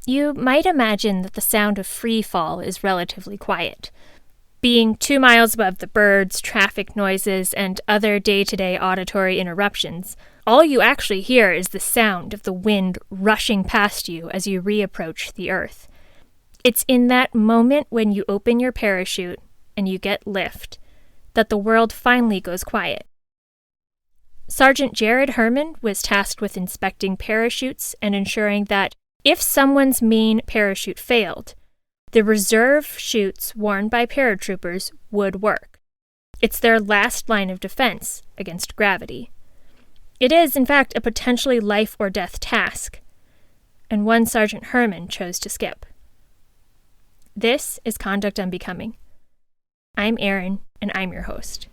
You might imagine that the sound of free fall is relatively quiet. Being 2 miles above the birds, traffic noises, and other day-to-day auditory interruptions, all you actually hear is the sound of the wind rushing past you as you reapproach the earth. It's in that moment when you open your parachute and you get lift that the world finally goes quiet. Sergeant Herrmann was tasked with inspecting parachutes and ensuring that if someone's main parachute failed, the reserve chutes worn by paratroopers would work. It's their last line of defense against gravity. It is, in fact, a potentially life or death task, and one Sergeant Herrmann chose to skip. This is Conduct Unbecoming. I'm Erin, and I'm your host.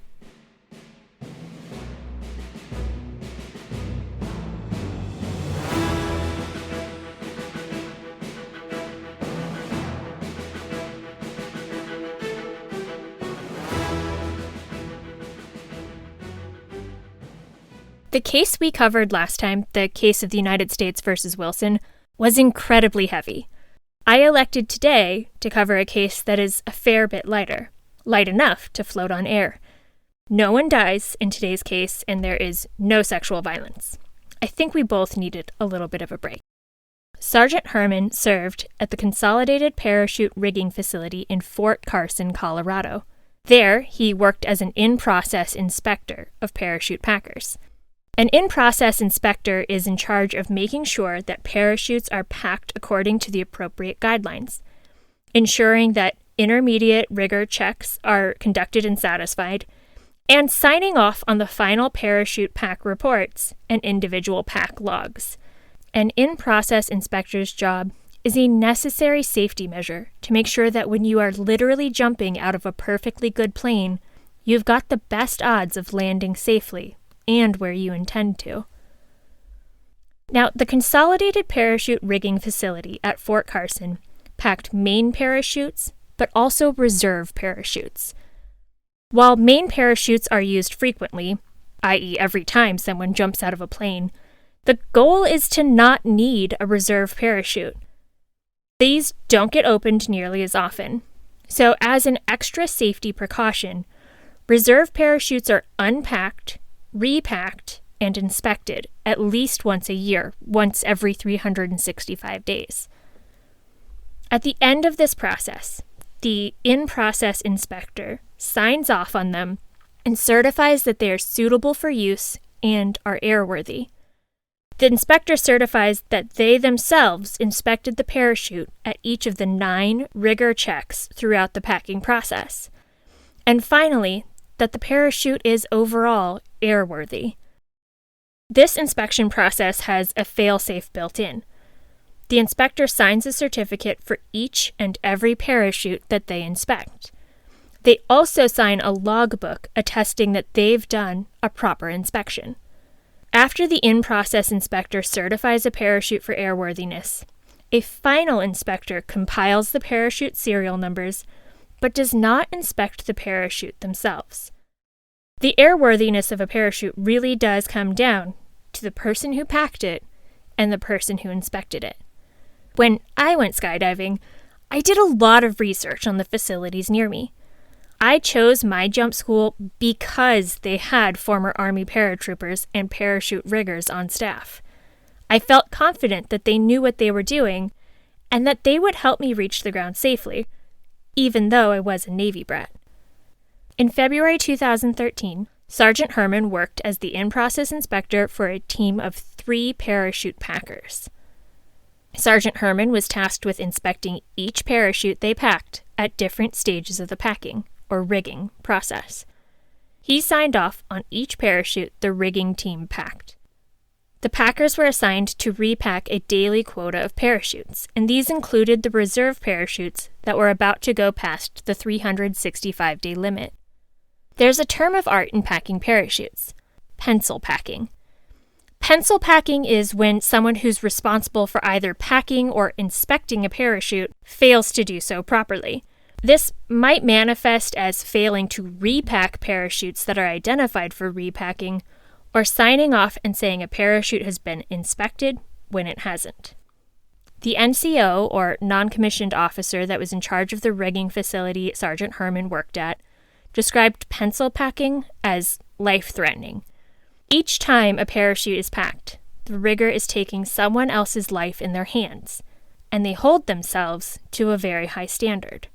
The case we covered last time, the case of the United States versus Wilson, was incredibly heavy. I elected today to cover a case that is a fair bit lighter, light enough to float on air. No one dies in today's case, and there is no sexual violence. I think we both needed a little bit of a break. Sergeant Herrmann served at the Consolidated Parachute Rigging Facility in Fort Carson, Colorado. There, he worked as an in-process inspector of parachute packers. An in-process inspector is in charge of making sure that parachutes are packed according to the appropriate guidelines, ensuring that intermediate rigor checks are conducted and satisfied, and signing off on the final parachute pack reports and individual pack logs. An in-process inspector's job is a necessary safety measure to make sure that when you are literally jumping out of a perfectly good plane, you've got the best odds of landing safely and where you intend to. Now, the Consolidated Parachute Rigging Facility at Fort Carson packed main parachutes, but also reserve parachutes. While main parachutes are used frequently, i.e. every time someone jumps out of a plane, the goal is to not need a reserve parachute. These don't get opened nearly as often. So as an extra safety precaution, reserve parachutes are unpacked, repacked, and inspected at least once a year, once every 365 days. At the end of this process, the in-process inspector signs off on them and certifies that they are suitable for use and are airworthy. The inspector certifies that they themselves inspected the parachute at each of the 9 rigor checks throughout the packing process. And finally, that the parachute is overall airworthy. This inspection process has a fail-safe built in. The inspector signs a certificate for each and every parachute that they inspect. They also sign a logbook attesting that they've done a proper inspection. After the in-process inspector certifies a parachute for airworthiness, a final inspector compiles the parachute serial numbers, but does not inspect the parachute themselves. The airworthiness of a parachute really does come down to the person who packed it and the person who inspected it. When I went skydiving, I did a lot of research on the facilities near me. I chose my jump school because they had former Army paratroopers and parachute riggers on staff. I felt confident that they knew what they were doing and that they would help me reach the ground safely, even though I was a Navy brat. In February 2013, Sergeant Herrmann worked as the in-process inspector for a team of 3 parachute packers. Sergeant Herrmann was tasked with inspecting each parachute they packed at different stages of the packing, or rigging, process. He signed off on each parachute the rigging team packed. The packers were assigned to repack a daily quota of parachutes, and these included the reserve parachutes that were about to go past the 365-day limit. There's a term of art in packing parachutes: pencil packing. Pencil packing is when someone who's responsible for either packing or inspecting a parachute fails to do so properly. This might manifest as failing to repack parachutes that are identified for repacking, or signing off and saying a parachute has been inspected when it hasn't. The NCO, or non-commissioned officer that was in charge of the rigging facility Sergeant Herrmann worked at, described pencil packing as life-threatening. Each time a parachute is packed, the rigger is taking someone else's life in their hands, and they hold themselves to a very high standard.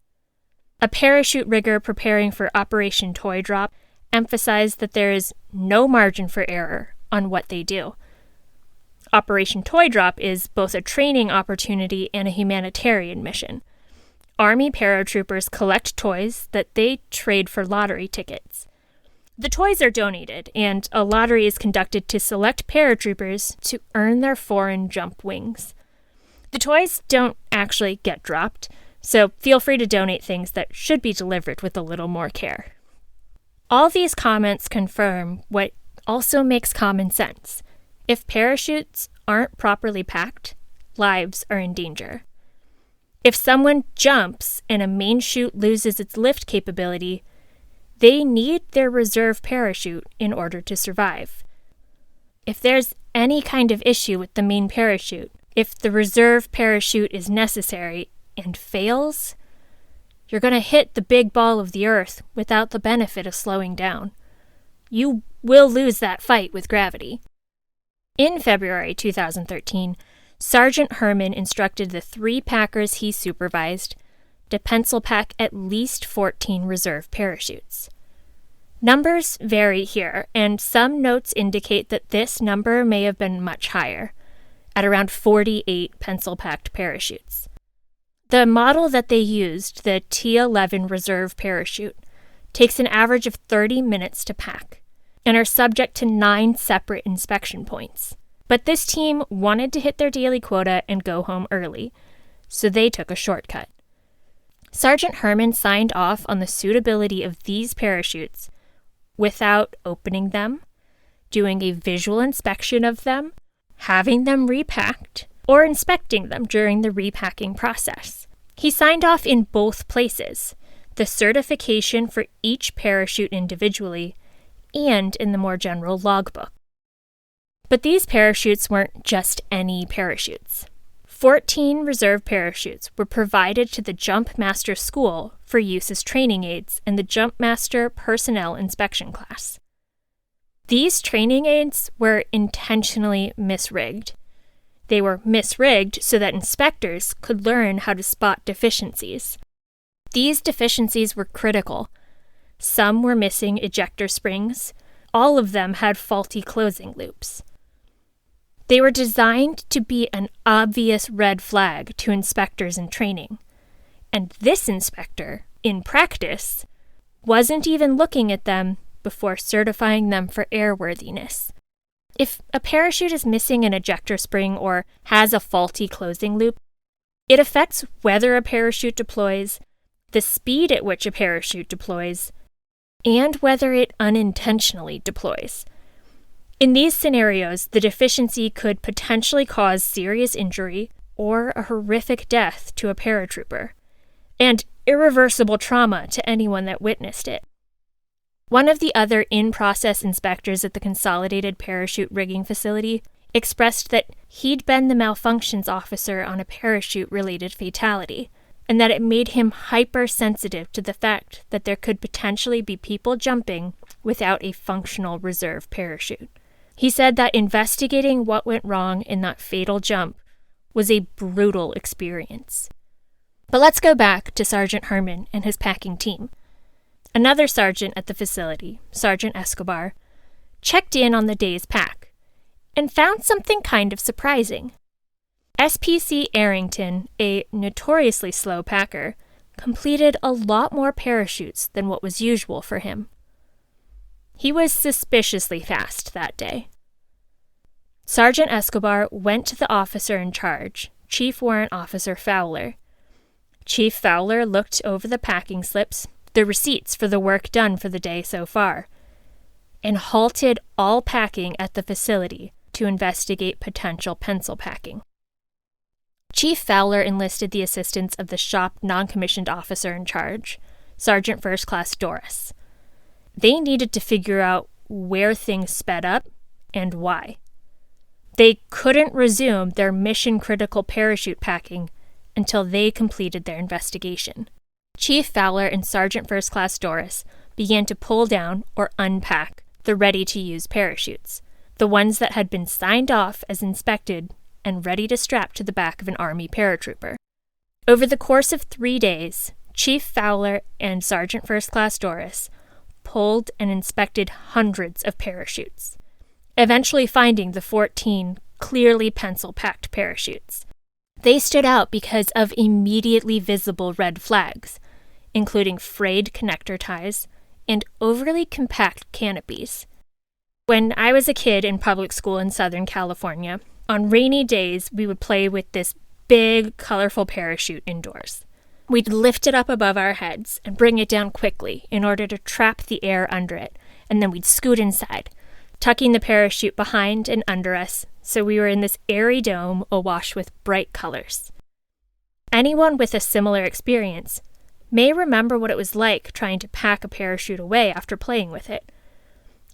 A parachute rigger preparing for Operation Toy Drop emphasized that there is no margin for error on what they do. Operation Toy Drop is both a training opportunity and a humanitarian mission. Army paratroopers collect toys that they trade for lottery tickets. The toys are donated, and a lottery is conducted to select paratroopers to earn their foreign jump wings. The toys don't actually get dropped, so feel free to donate things that should be delivered with a little more care. All these comments confirm what also makes common sense. If parachutes aren't properly packed, lives are in danger. If someone jumps and a main chute loses its lift capability, they need their reserve parachute in order to survive. If there's any kind of issue with the main parachute, if the reserve parachute is necessary and fails, you're going to hit the big ball of the earth without the benefit of slowing down. You will lose that fight with gravity. In February 2013, Sergeant Herrmann instructed the 3 packers he supervised to pencil pack at least 14 reserve parachutes. Numbers vary here, and some notes indicate that this number may have been much higher, at around 48 pencil-packed parachutes. The model that they used, the T-11 reserve parachute, takes an average of 30 minutes to pack, and are subject to 9 separate inspection points. But this team wanted to hit their daily quota and go home early, so they took a shortcut. Sergeant Herrmann signed off on the suitability of these parachutes without opening them, doing a visual inspection of them, having them repacked, or inspecting them during the repacking process. He signed off in both places, the certification for each parachute individually and in the more general logbook. But these parachutes weren't just any parachutes. 14 reserve parachutes were provided to the Jump Master School for use as training aids in the Jump Master Personnel Inspection class. These training aids were intentionally misrigged. They were misrigged so that inspectors could learn how to spot deficiencies. These deficiencies were critical. Some were missing ejector springs. All of them had faulty closing loops. They were designed to be an obvious red flag to inspectors in training. And this inspector, in practice, wasn't even looking at them before certifying them for airworthiness. If a parachute is missing an ejector spring or has a faulty closing loop, it affects whether a parachute deploys, the speed at which a parachute deploys, and whether it unintentionally deploys. In these scenarios, the deficiency could potentially cause serious injury or a horrific death to a paratrooper, and irreversible trauma to anyone that witnessed it. One of the other in-process inspectors at the Consolidated Parachute Rigging Facility expressed that he'd been the malfunctions officer on a parachute-related fatality, and that it made him hypersensitive to the fact that there could potentially be people jumping without a functional reserve parachute. He said that investigating what went wrong in that fatal jump was a brutal experience. But let's go back to Sergeant Herrmann and his packing team. Another sergeant at the facility, Sergeant Escobar, checked in on the day's pack and found something kind of surprising. SPC Arrington, a notoriously slow packer, completed a lot more parachutes than what was usual for him. He was suspiciously fast that day. Sergeant Escobar went to the officer in charge, Chief Warrant Officer Fowler. Chief Fowler looked over the packing slips, the receipts for the work done for the day so far, and halted all packing at the facility to investigate potential pencil packing. Chief Fowler enlisted the assistance of the shop non-commissioned officer in charge, Sergeant First Class Doris. They needed to figure out where things sped up and why. They couldn't resume their mission-critical parachute packing until they completed their investigation. Chief Fowler and Sergeant First Class Doris began to pull down or unpack the ready-to-use parachutes, the ones that had been signed off as inspected and ready to strap to the back of an Army paratrooper. Over the course of 3 days, Chief Fowler and Sergeant First Class Doris pulled and inspected hundreds of parachutes, eventually finding the 14 clearly pencil-packed parachutes. They stood out because of immediately visible red flags, including frayed connector ties and overly compact canopies. When I was a kid in public school in Southern California, on rainy days we would play with this big, colorful parachute indoors. We'd lift it up above our heads and bring it down quickly in order to trap the air under it, and then we'd scoot inside, tucking the parachute behind and under us so we were in this airy dome awash with bright colors. Anyone with a similar experience may remember what it was like trying to pack a parachute away after playing with it.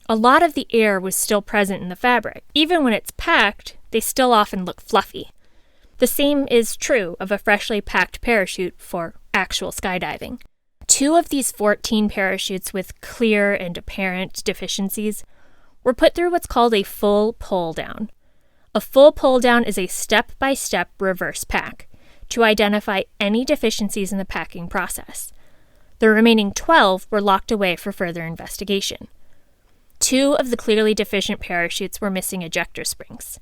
A lot of the air was still present in the fabric. Even when it's packed, they still often look fluffy. The same is true of a freshly packed parachute for actual skydiving. 2 of these 14 parachutes with clear and apparent deficiencies were put through what's called a full pull-down. A full pull-down is a step-by-step reverse pack to identify any deficiencies in the packing process. The remaining 12 were locked away for further investigation. 2 of the clearly deficient parachutes were missing ejector springs.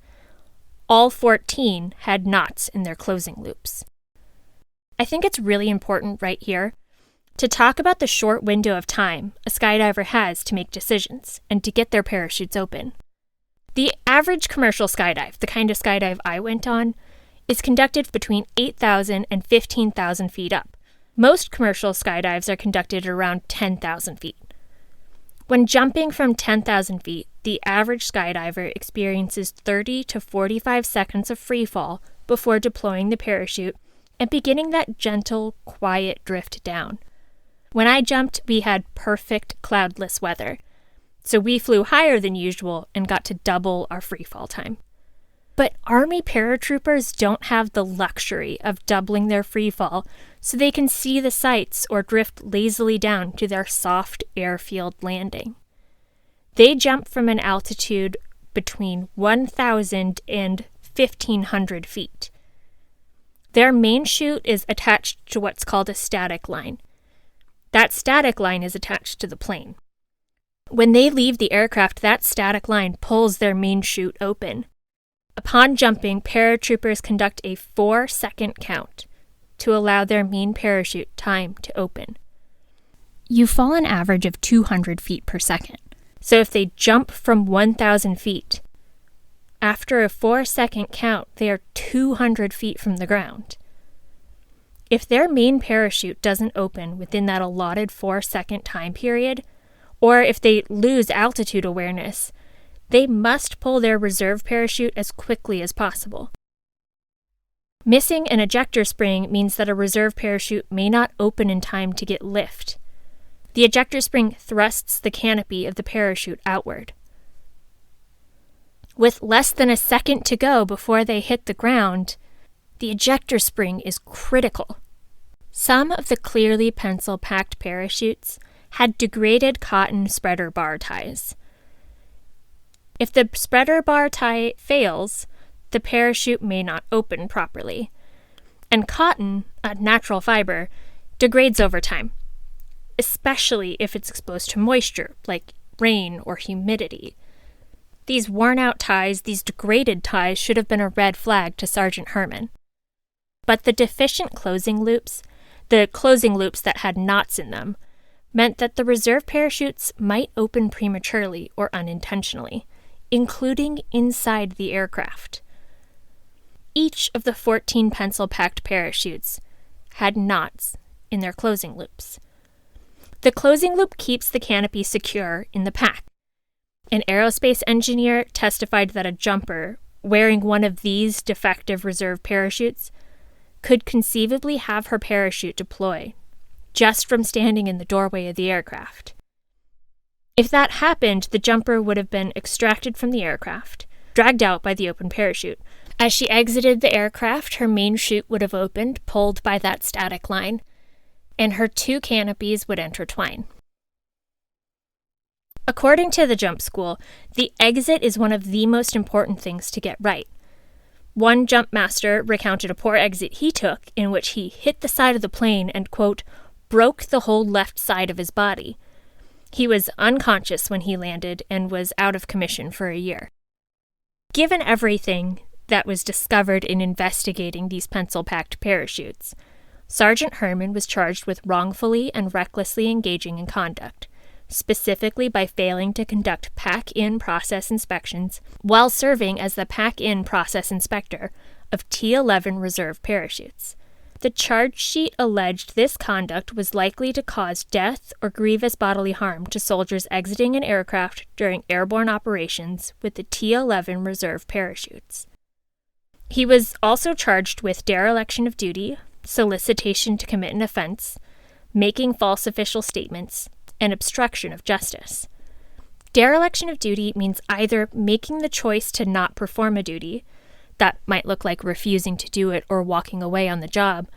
All 14 had knots in their closing loops. I think it's really important right here to talk about the short window of time a skydiver has to make decisions and to get their parachutes open. The average commercial skydive, the kind of skydive I went on, is conducted between 8,000 and 15,000 feet up. Most commercial skydives are conducted at around 10,000 feet. When jumping from 10,000 feet, the average skydiver experiences 30 to 45 seconds of freefall before deploying the parachute and beginning that gentle, quiet drift down. When I jumped, we had perfect cloudless weather, so we flew higher than usual and got to double our freefall time. But Army paratroopers don't have the luxury of doubling their freefall so they can see the sights or drift lazily down to their soft airfield landing. They jump from an altitude between 1,000 and 1,500 feet. Their main chute is attached to what's called a static line. That static line is attached to the plane. When they leave the aircraft, that static line pulls their main chute open. Upon jumping, paratroopers conduct a 4-second count to allow their main parachute time to open. You fall an average of 200 feet per second. So if they jump from 1,000 feet, after a 4-second count, they are 200 feet from the ground. If their main parachute doesn't open within that allotted 4-second time period, or if they lose altitude awareness, they must pull their reserve parachute as quickly as possible. Missing an ejector spring means that a reserve parachute may not open in time to get lift. The ejector spring thrusts the canopy of the parachute outward. With less than a second to go before they hit the ground, the ejector spring is critical. Some of the clearly pencil-packed parachutes had degraded cotton spreader bar ties. If the spreader bar tie fails, the parachute may not open properly. And cotton, a natural fiber, degrades over time, especially if it's exposed to moisture, like rain or humidity. These worn-out ties, these degraded ties, should have been a red flag to Sergeant Herrmann. But the deficient closing loops, the closing loops that had knots in them, meant that the reserve parachutes might open prematurely or unintentionally, including inside the aircraft. Each of the 14 pencil-packed parachutes had knots in their closing loops. The closing loop keeps the canopy secure in the pack. An aerospace engineer testified that a jumper wearing one of these defective reserve parachutes could conceivably have her parachute deploy just from standing in the doorway of the aircraft. If that happened, the jumper would have been extracted from the aircraft, dragged out by the open parachute. As she exited the aircraft, her main chute would have opened, pulled by that static line, and her two canopies would intertwine. According to the jump school, the exit is one of the most important things to get right. One jump master recounted a poor exit he took in which he hit the side of the plane and, quote, broke the whole left side of his body. He was unconscious when he landed and was out of commission for a year. Given everything that was discovered in investigating these pencil-packed parachutes, Sergeant Herrmann was charged with wrongfully and recklessly engaging in conduct, specifically by failing to conduct pack-in process inspections while serving as the pack-in process inspector of T-11 reserve parachutes. The charge sheet alleged this conduct was likely to cause death or grievous bodily harm to soldiers exiting an aircraft during airborne operations with the T-11 reserve parachutes. He was also charged with dereliction of duty, solicitation to commit an offense, making false official statements, and obstruction of justice. Dereliction of duty means either making the choice to not perform a duty, that might look like refusing to do it or walking away on the job,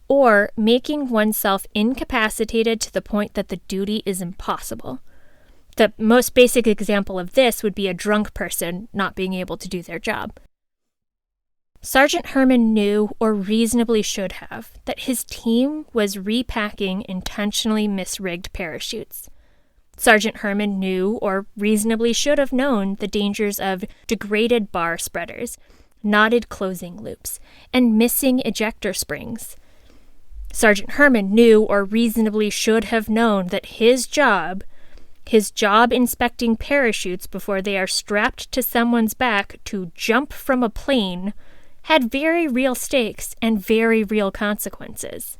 or making oneself incapacitated to the point that the duty is impossible. The most basic example of this would be a drunk person not being able to do their job. Sergeant Herrmann knew, or reasonably should have, that his team was repacking intentionally misrigged parachutes. Sergeant Herrmann knew, or reasonably should have known, the dangers of degraded bar spreaders, knotted closing loops, and missing ejector springs. Sergeant Herrmann knew, or reasonably should have known, that his job inspecting parachutes before they are strapped to someone's back to jump from a plane, had very real stakes and very real consequences.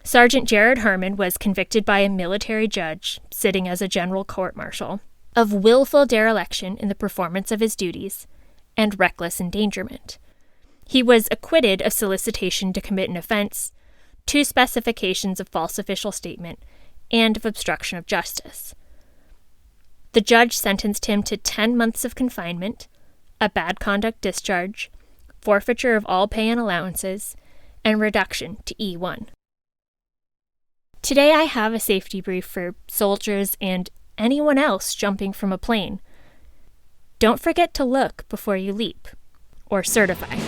Sergeant Jared Herrmann was convicted by a military judge, sitting as a general court-martial, of willful dereliction in the performance of his duties and reckless endangerment. He was acquitted of solicitation to commit an offense, 2 specifications of false official statement, and of obstruction of justice. The judge sentenced him to 10 months of confinement, a bad conduct discharge, forfeiture of all pay and allowances, and reduction to E1. Today I have a safety brief for soldiers and anyone else jumping from a plane. Don't forget to look before you leap, or certify.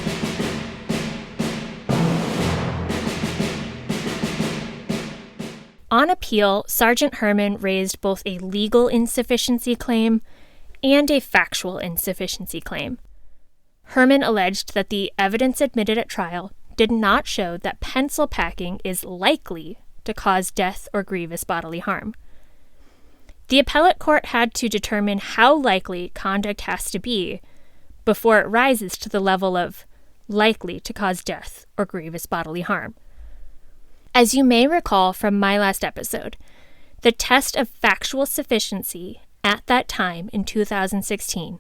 On appeal, Sergeant Herrmann raised both a legal insufficiency claim and a factual insufficiency claim. Herrmann alleged that the evidence admitted at trial did not show that pencil packing is likely to cause death or grievous bodily harm. The appellate court had to determine how likely conduct has to be before it rises to the level of likely to cause death or grievous bodily harm. As you may recall from my last episode, the test of factual sufficiency at that time in 2016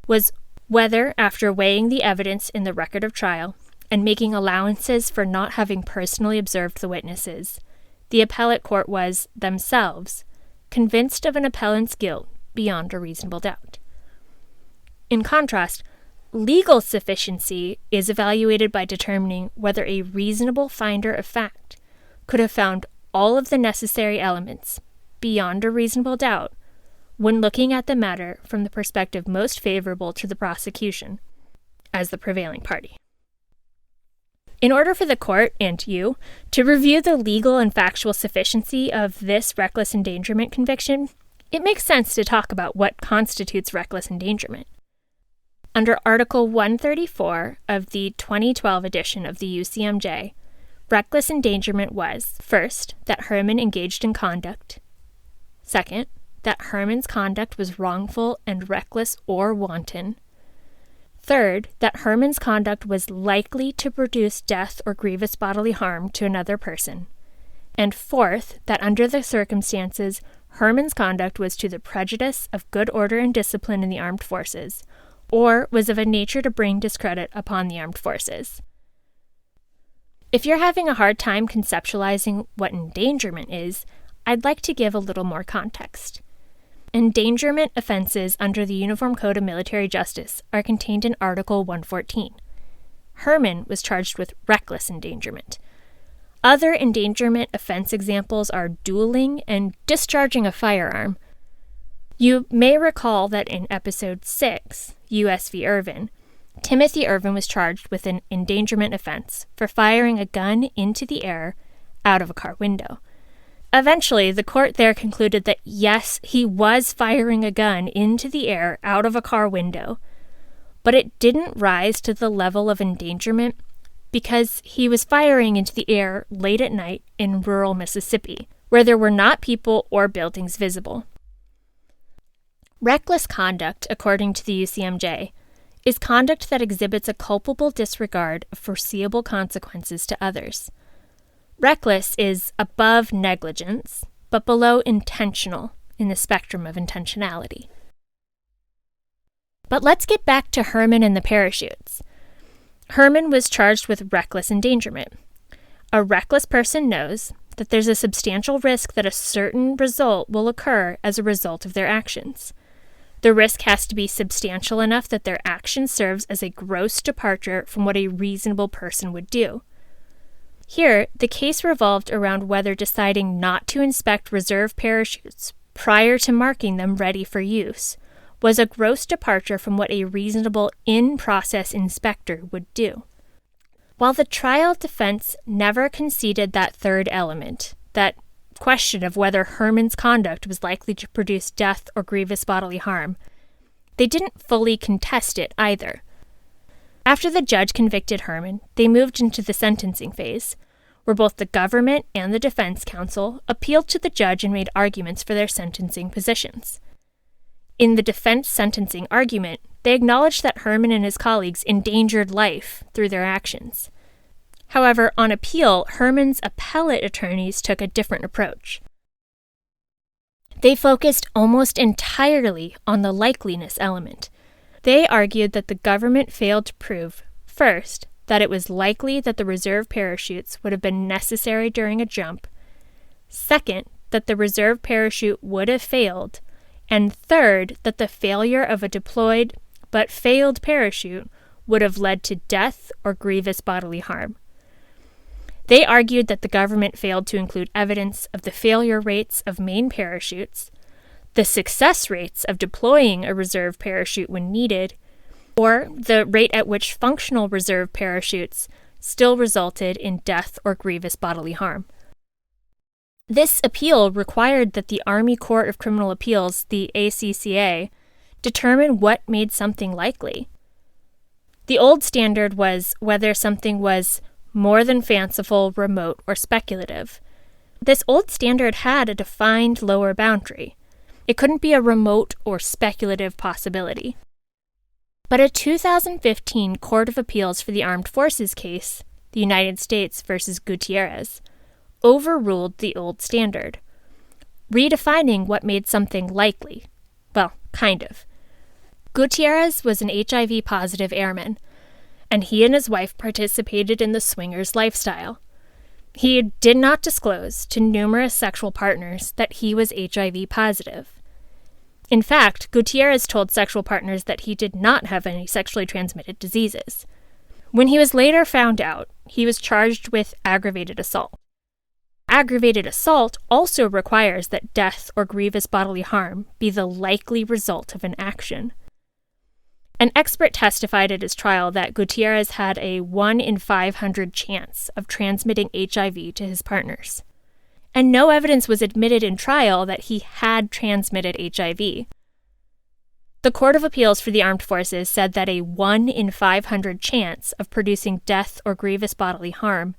was whether, after weighing the evidence in the record of trial and making allowances for not having personally observed the witnesses, the appellate court was, themselves, convinced of an appellant's guilt beyond a reasonable doubt. In contrast, legal sufficiency is evaluated by determining whether a reasonable finder of fact could have found all of the necessary elements beyond a reasonable doubt when looking at the matter from the perspective most favorable to the prosecution as the prevailing party. In order for the court, and you, to review the legal and factual sufficiency of this reckless endangerment conviction, it makes sense to talk about what constitutes reckless endangerment. Under Article 134 of the 2012 edition of the UCMJ, reckless endangerment was, first, that Herrmann engaged in conduct; second, that Herrmann's conduct was wrongful and reckless or wanton; third, that Herrmann's conduct was likely to produce death or grievous bodily harm to another person; and fourth, that under the circumstances, Herrmann's conduct was to the prejudice of good order and discipline in the armed forces, or was of a nature to bring discredit upon the armed forces. If you're having a hard time conceptualizing what endangerment is, I'd like to give a little more context. endangerment offenses under the Uniform Code of Military Justice are contained in Article 114. Herrmann was charged with reckless endangerment. Other endangerment offense examples are dueling and discharging a firearm. You may recall that in Episode 6, U.S. v. Irvin, Timothy Irvin was charged with an endangerment offense for firing a gun into the air out of a car window. Eventually, the court there concluded that yes, he was firing a gun into the air out of a car window, but it didn't rise to the level of endangerment because he was firing into the air late at night in rural Mississippi, where there were not people or buildings visible. Reckless conduct, according to the UCMJ, is conduct that exhibits a culpable disregard of foreseeable consequences to others. Reckless is above negligence, but below intentional in the spectrum of intentionality. But let's get back to Herrmann and the parachutes. Herrmann was charged with reckless endangerment. A reckless person knows that there's a substantial risk that a certain result will occur as a result of their actions. The risk has to be substantial enough that their action serves as a gross departure from what a reasonable person would do. Here, the case revolved around whether deciding not to inspect reserve parachutes prior to marking them ready for use was a gross departure from what a reasonable in-process inspector would do. While the trial defense never conceded that third element, that question of whether Herrmann's conduct was likely to produce death or grievous bodily harm, they didn't fully contest it either. After the judge convicted Herrmann, they moved into the sentencing phase, where both the government and the defense counsel appealed to the judge and made arguments for their sentencing positions. In the defense sentencing argument, they acknowledged that Herrmann and his colleagues endangered life through their actions. However, on appeal, Herrmann's appellate attorneys took a different approach. They focused almost entirely on the likeliness element. They argued that the government failed to prove, first, that it was likely that the reserve parachutes would have been necessary during a jump, second, that the reserve parachute would have failed, and third, that the failure of a deployed but failed parachute would have led to death or grievous bodily harm. They argued that the government failed to include evidence of the failure rates of main parachutes, the success rates of deploying a reserve parachute when needed, or the rate at which functional reserve parachutes still resulted in death or grievous bodily harm. This appeal required that the Army Court of Criminal Appeals, the ACCA, determine what made something likely. The old standard was whether something was more than fanciful, remote, or speculative. This old standard had a defined lower boundary. It couldn't be a remote or speculative possibility. But a 2015 Court of Appeals for the Armed Forces case, the United States versus Gutierrez, overruled the old standard, redefining what made something likely. Well, kind of. Gutierrez was an HIV-positive airman, and he and his wife participated in the swingers lifestyle. He did not disclose to numerous sexual partners that he was HIV positive. In fact, Gutierrez told sexual partners that he did not have any sexually transmitted diseases. When he was later found out, he was charged with aggravated assault. Aggravated assault also requires that death or grievous bodily harm be the likely result of an action. An expert testified at his trial that Gutierrez had a 1 in 500 chance of transmitting HIV to his partners. And no evidence was admitted in trial that he had transmitted HIV. The Court of Appeals for the Armed Forces said that a 1 in 500 chance of producing death or grievous bodily harm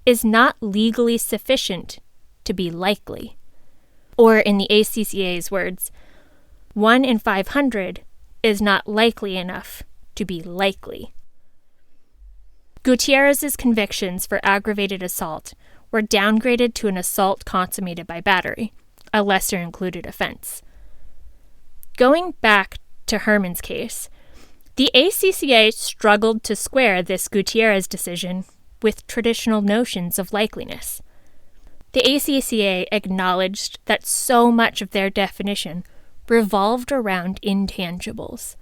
is not legally sufficient to be likely. Or in the ACCA's words, 1 in 500 is not likely enough to be likely. Gutierrez's convictions for aggravated assault were downgraded to an assault consummated by battery, a lesser-included offense. Going back to Herrmann's case, the ACCA struggled to square this Gutierrez decision with traditional notions of likeliness. The ACCA acknowledged that so much of their definition revolved around intangibles.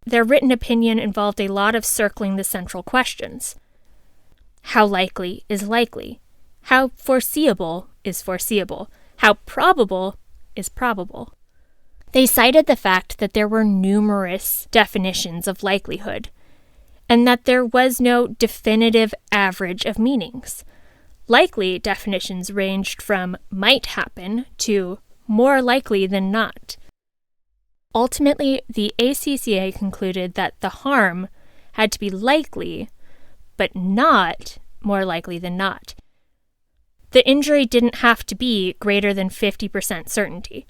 Their written opinion involved a lot of circling the central questions. How likely is likely? How foreseeable is foreseeable? How probable is probable? They cited the fact that there were numerous definitions of likelihood, and that there was no definitive average of meanings. Likely definitions ranged from might happen to more likely than not. Ultimately, the ACCA concluded that the harm had to be likely, but not more likely than not. The injury didn't have to be greater than 50% certainty.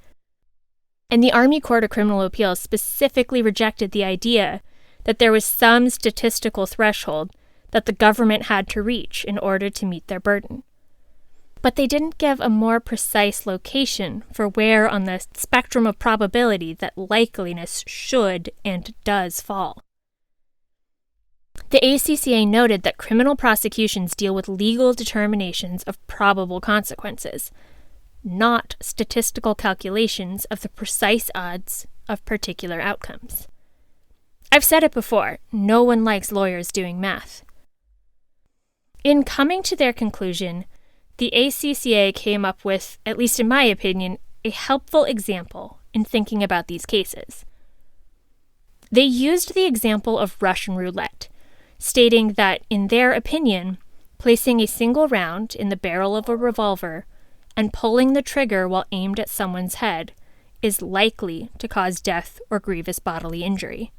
And the Army Court of Criminal Appeals specifically rejected the idea that there was some statistical threshold that the government had to reach in order to meet their burden. But they didn't give a more precise location for where on the spectrum of probability that likeliness should and does fall. The ACCA noted that criminal prosecutions deal with legal determinations of probable consequences, not statistical calculations of the precise odds of particular outcomes. I've said it before, no one likes lawyers doing math. In coming to their conclusion, the ACCA came up with, at least in my opinion, a helpful example in thinking about these cases. They used the example of Russian roulette, stating that, in their opinion, placing a single round in the barrel of a revolver and pulling the trigger while aimed at someone's head is likely to cause death or grievous bodily injury,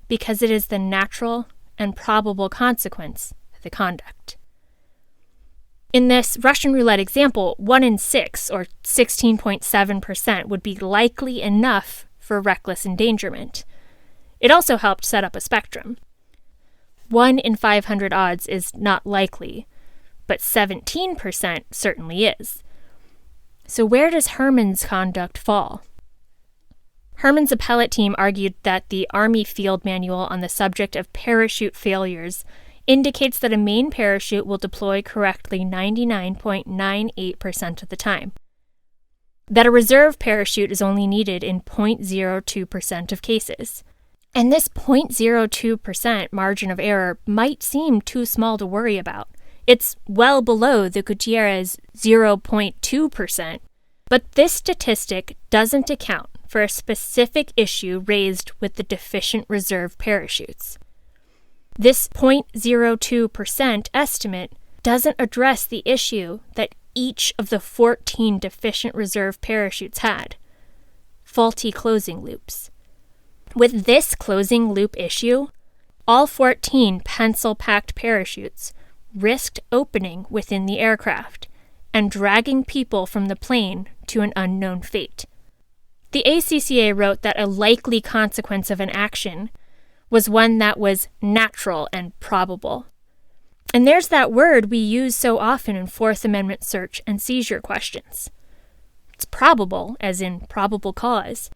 because it is the natural and probable consequence of the conduct. In this Russian roulette example, 1 in 6, or 16.7%, would be likely enough for reckless endangerment. It also helped set up a spectrum. 1 in 500 odds is not likely, but 17% certainly is. So where does Herrmann's conduct fall? Herrmann's appellate team argued that the Army Field Manual on the subject of parachute failures indicates that a main parachute will deploy correctly 99.98% of the time, that a reserve parachute is only needed in 0.02% of cases. And this 0.02% margin of error might seem too small to worry about. It's well below the Gutierrez 0.2%. But this statistic doesn't account for a specific issue raised with the deficient reserve parachutes. This 0.02% estimate doesn't address the issue that each of the 14 deficient reserve parachutes had: faulty closing loops. With this closing loop issue, all 14 pencil-packed parachutes risked opening within the aircraft and dragging people from the plane to an unknown fate. The ACCA wrote that a likely consequence of an action was one that was natural and probable. And there's that word we use so often in Fourth Amendment search and seizure questions. It's probable, as in probable cause.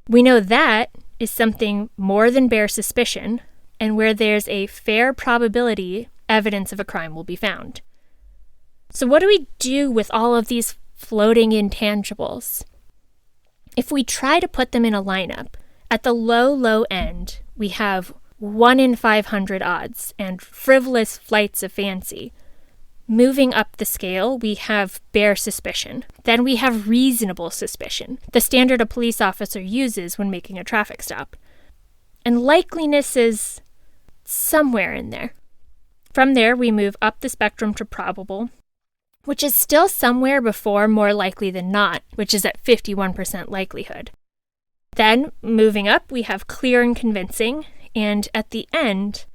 We know that is something more than bare suspicion, and where there's a fair probability evidence of a crime will be found. So what do we do with all of these floating intangibles? If we try to put them in a lineup, at the low end, we have 1 in 500 odds and frivolous flights of fancy. Moving up the scale, we have bare suspicion. Then we have reasonable suspicion, the standard a police officer uses when making a traffic stop. And likeliness is somewhere in there. From there, we move up the spectrum to probable, which is still somewhere before more likely than not, which is at 51% likelihood. Then, moving up, we have clear and convincing, and at the end,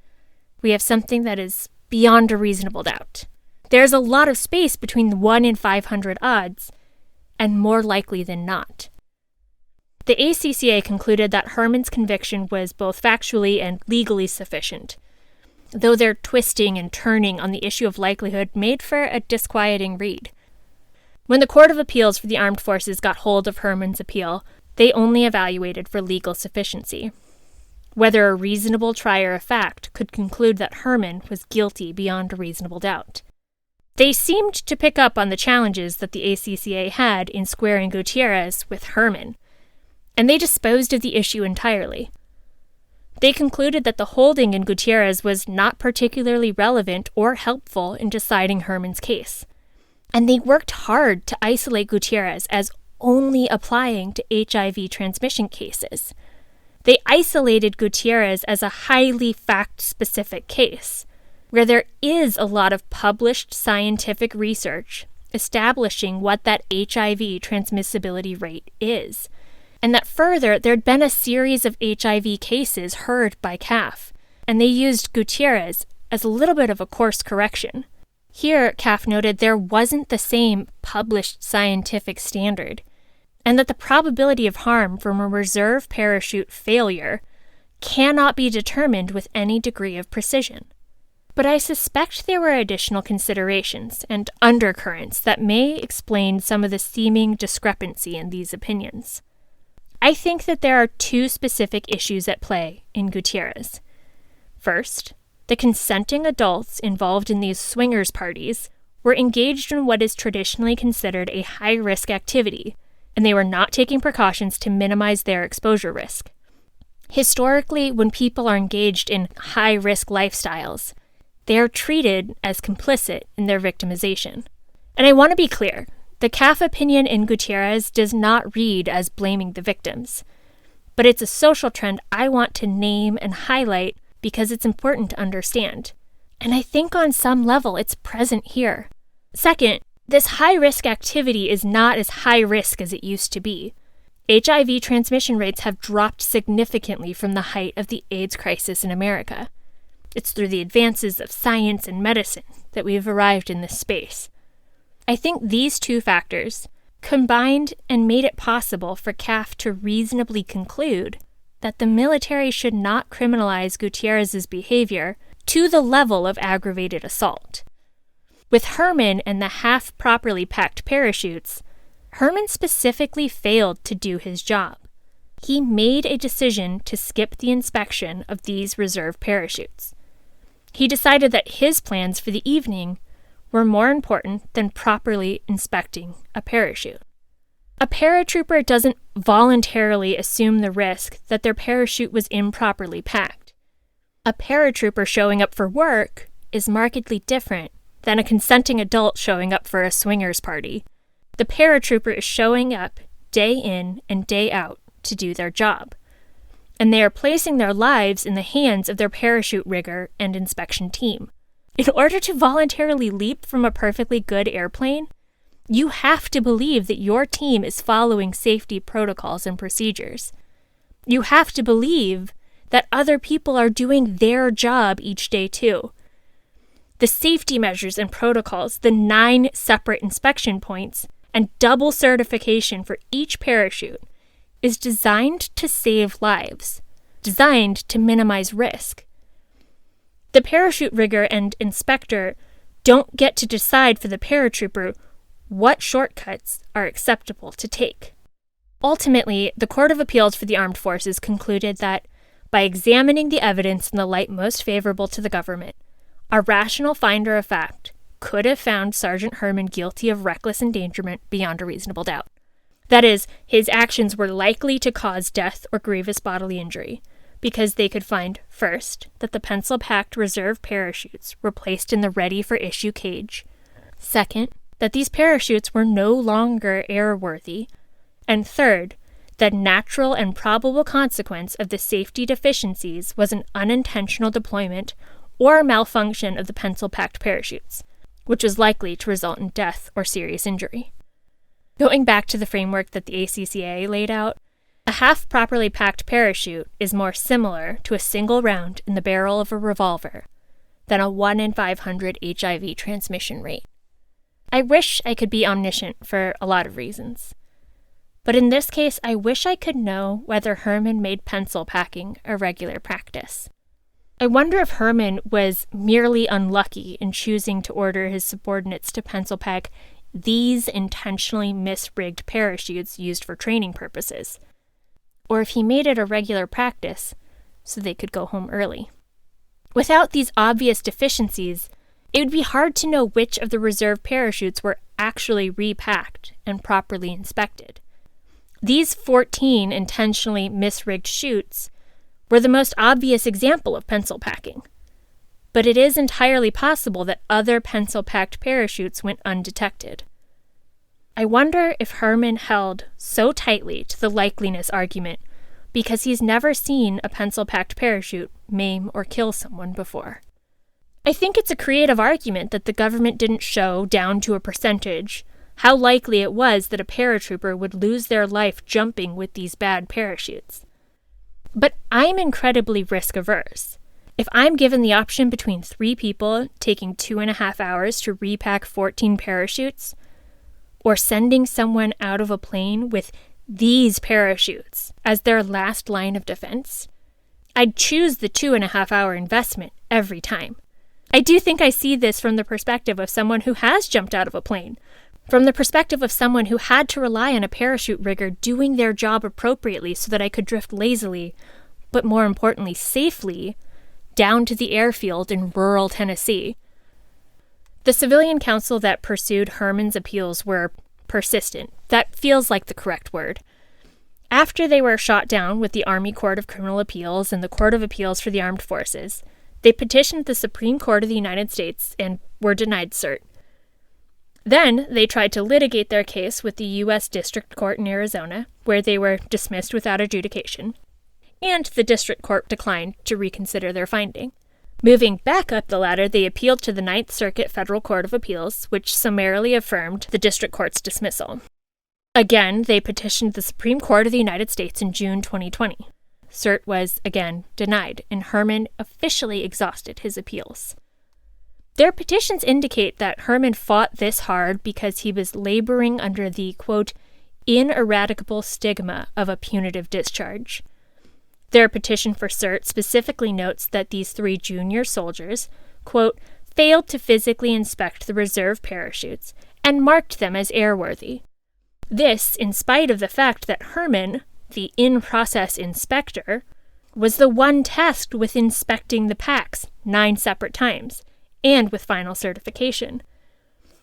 we have something that is beyond a reasonable doubt. There's a lot of space between the 1 in 500 odds and more likely than not. The ACCA concluded that Herrmann's conviction was both factually and legally sufficient, though their twisting and turning on the issue of likelihood made for a disquieting read. When the Court of Appeals for the Armed Forces got hold of Herrmann's appeal, they only evaluated for legal sufficiency, whether a reasonable trier of fact could conclude that Herrmann was guilty beyond a reasonable doubt. They seemed to pick up on the challenges that the ACCA had in squaring Gutierrez with Herrmann, and they disposed of the issue entirely. They concluded that the holding in Gutierrez was not particularly relevant or helpful in deciding Herrmann's case, and they worked hard to isolate Gutierrez as only applying to HIV transmission cases. They isolated Gutierrez as a highly fact-specific case, where there is a lot of published scientific research establishing what that HIV transmissibility rate is, and that further, there'd been a series of HIV cases heard by CAF, and they used Gutierrez as a little bit of a course correction. Here, CAF noted there wasn't the same published scientific standard, and that the probability of harm from a reserve parachute failure cannot be determined with any degree of precision. But I suspect there were additional considerations and undercurrents that may explain some of the seeming discrepancy in these opinions. I think that there are two specific issues at play in Gutierrez. First, the consenting adults involved in these swingers parties were engaged in what is traditionally considered a high-risk activity, and they were not taking precautions to minimize their exposure risk. Historically, when people are engaged in high-risk lifestyles, they are treated as complicit in their victimization. And I want to be clear, the CAF opinion in Gutierrez does not read as blaming the victims, but it's a social trend I want to name and highlight because it's important to understand. And I think on some level it's present here. Second, this high-risk activity is not as high risk as it used to be. HIV transmission rates have dropped significantly from the height of the AIDS crisis in America. It's through the advances of science and medicine that we have arrived in this space. I think these two factors combined and made it possible for CAF to reasonably conclude that the military should not criminalize Gutierrez's behavior to the level of aggravated assault. With Herrmann and the half-properly packed parachutes, Herrmann specifically failed to do his job. He made a decision to skip the inspection of these reserve parachutes. He decided that his plans for the evening were more important than properly inspecting a parachute. A paratrooper doesn't voluntarily assume the risk that their parachute was improperly packed. A paratrooper showing up for work is markedly different than a consenting adult showing up for a swingers party. The paratrooper is showing up day in and day out to do their job, and they are placing their lives in the hands of their parachute rigger and inspection team. In order to voluntarily leap from a perfectly good airplane, you have to believe that your team is following safety protocols and procedures. You have to believe that other people are doing their job each day too. The safety measures and protocols, the 9 separate inspection points, and double certification for each parachute is designed to save lives, designed to minimize risk. The parachute rigger and inspector don't get to decide for the paratrooper what shortcuts are acceptable to take. Ultimately, the Court of Appeals for the Armed Forces concluded that, by examining the evidence in the light most favorable to the government, a rational finder of fact could have found Sergeant Herrmann guilty of reckless endangerment beyond a reasonable doubt. That is, his actions were likely to cause death or grievous bodily injury, because they could find, first, that the pencil-packed reserve parachutes were placed in the ready-for-issue cage, second, that these parachutes were no longer airworthy, and third, that natural and probable consequence of the safety deficiencies was an unintentional deployment or malfunction of the pencil-packed parachutes, which was likely to result in death or serious injury. Going back to the framework that the ACCA laid out, a half-properly packed parachute is more similar to a single round in the barrel of a revolver than a 1 in 500 HIV transmission rate. I wish I could be omniscient for a lot of reasons. But in this case, I wish I could know whether Herrmann made pencil packing a regular practice. I wonder if Herrmann was merely unlucky in choosing to order his subordinates to pencil pack these intentionally misrigged parachutes used for training purposes, or if he made it a regular practice so they could go home early. Without these obvious deficiencies, it would be hard to know which of the reserve parachutes were actually repacked and properly inspected. These 14 intentionally misrigged chutes were the most obvious example of pencil packing. But it is entirely possible that other pencil-packed parachutes went undetected. I wonder if Herrmann held so tightly to the likeliness argument because he's never seen a pencil-packed parachute maim or kill someone before. I think it's a creative argument that the government didn't show, down to a percentage, how likely it was that a paratrooper would lose their life jumping with these bad parachutes. But I'm incredibly risk-averse. If I'm given the option between 3 people taking 2.5 hours to repack 14 parachutes, or sending someone out of a plane with these parachutes as their last line of defense, I'd choose the 2.5-hour investment every time. I do think I see this from the perspective of someone who has jumped out of a plane, from the perspective of someone who had to rely on a parachute rigger doing their job appropriately so that I could drift lazily, but more importantly safely, down to the airfield in rural Tennessee. The civilian counsel that pursued Herrmann's appeals were persistent. That feels like the correct word. After they were shot down with the Army Court of Criminal Appeals and the Court of Appeals for the Armed Forces, they petitioned the Supreme Court of the United States and were denied cert. Then they tried to litigate their case with the U.S. District Court in Arizona, where they were dismissed without adjudication, and the district court declined to reconsider their finding. Moving back up the ladder, they appealed to the Ninth Circuit Federal Court of Appeals, which summarily affirmed the district court's dismissal. Again, they petitioned the Supreme Court of the United States in June 2020. Cert was, again, denied, and Herrmann officially exhausted his appeals. Their petitions indicate that Herrmann fought this hard because he was laboring under the, quote, ineradicable stigma of a punitive discharge. Their petition for cert specifically notes that these 3 junior soldiers, quote, failed to physically inspect the reserve parachutes and marked them as airworthy. This, in spite of the fact that Herrmann, the in-process inspector, was the one tasked with inspecting the packs 9 separate times, and with final certification.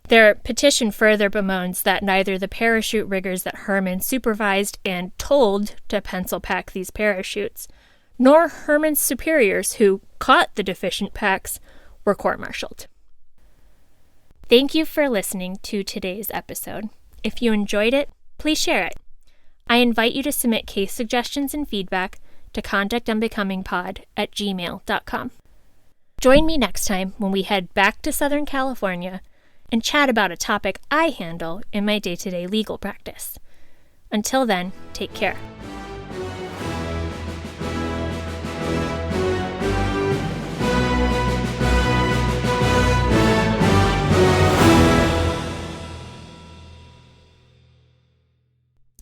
Their petition further bemoans that neither the parachute riggers that Herrmann supervised and told to pencil pack these parachutes, nor Herrmann's superiors who caught the deficient packs, were court-martialed. Thank you for listening to today's episode. If you enjoyed it, please share it. I invite you to submit case suggestions and feedback to contactunbecomingpod@gmail.com. Join me next time when we head back to Southern California and chat about a topic I handle in my day-to-day legal practice. Until then, take care.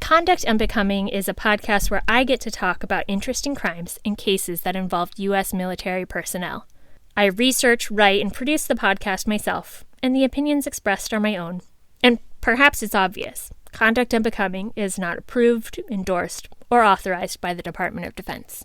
Conduct Unbecoming is a podcast where I get to talk about interesting crimes and cases that involve U.S. military personnel. I research, write, and produce the podcast myself, and the opinions expressed are my own. And perhaps it's obvious, Conduct Unbecoming is not approved, endorsed, or authorized by the Department of Defense.